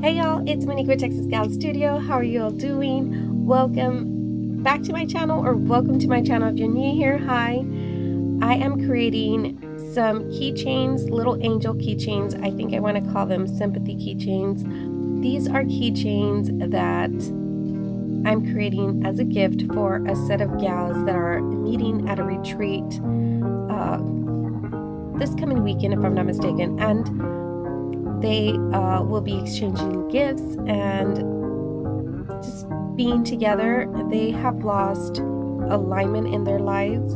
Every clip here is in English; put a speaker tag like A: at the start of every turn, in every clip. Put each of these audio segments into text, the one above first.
A: Hey y'all, it's Monique with Texas Gal Studio. How are you all doing? Welcome back to my channel, or welcome to my channel if you're new here. Hi. I am creating some keychains, little angel keychains. I think I want to call them Sympathy Key Chains. These are keychains that I'm creating as a gift for a set of gals that are meeting at a retreat this coming weekend, if I'm not mistaken, and they will be exchanging gifts and just being together. They have lost alignment in their lives.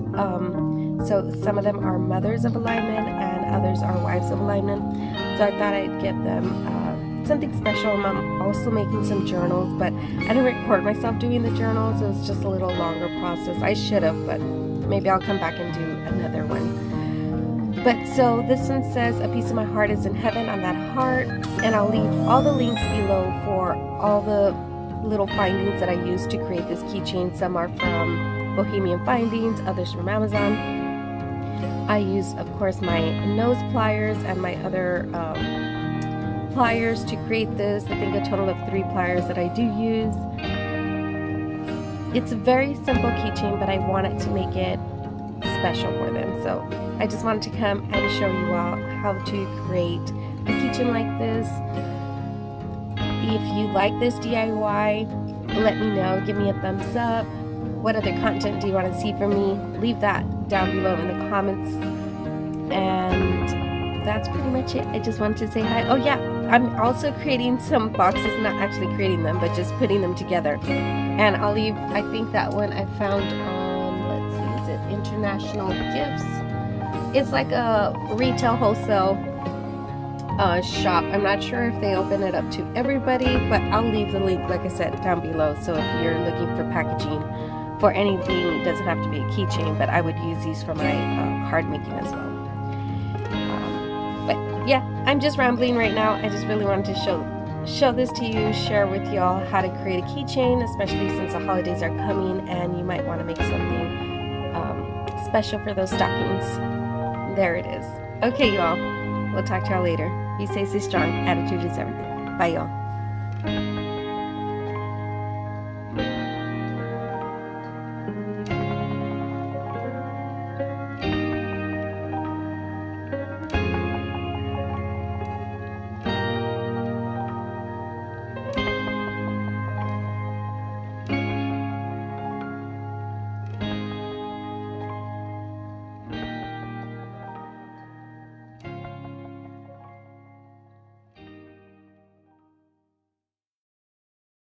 A: So some of them are mothers of alignment and others are wives of alignment. So I thought I'd give them something special. I'm also making some journals, but I didn't record myself doing the journals. It was just a little longer process. I should have, but maybe I'll come back and do another one. But so this one says, "A piece of my heart is in heaven," on that heart. And I'll leave all the links below for all the little findings that I used to create this keychain. Some are from Bohemian Findings, others from Amazon. I use, of course, my nose pliers and my other pliers to create this. I think a total of 3 pliers that I do use. It's a very simple keychain, but I wanted to make it special for them. So I just wanted to come and show you all how to create a keychain like this. If you like this DIY, let me know. Give me a thumbs up. What other content do you want to see from me? Leave that down below in the comments. And that's pretty much it. I just wanted to say hi. Oh yeah, I'm also creating some boxes, not actually creating them, but just putting them together. And I'll leave, I think that one I found on, let's see, is it International Gifts? It's like a retail wholesale shop. I'm not sure if they open it up to everybody, but I'll leave the link, like I said, down below. So if you're looking for packaging for anything, it doesn't have to be a keychain, but I would use these for my card making as well. But yeah, I'm just rambling right now. I just really wanted to show this to you, share with y'all how to create a keychain, especially since the holidays are coming and you might want to make something special for those stockings. There it is. Okay, y'all. We'll talk to y'all later. Be safe, stay strong. Attitude is everything. Bye, y'all.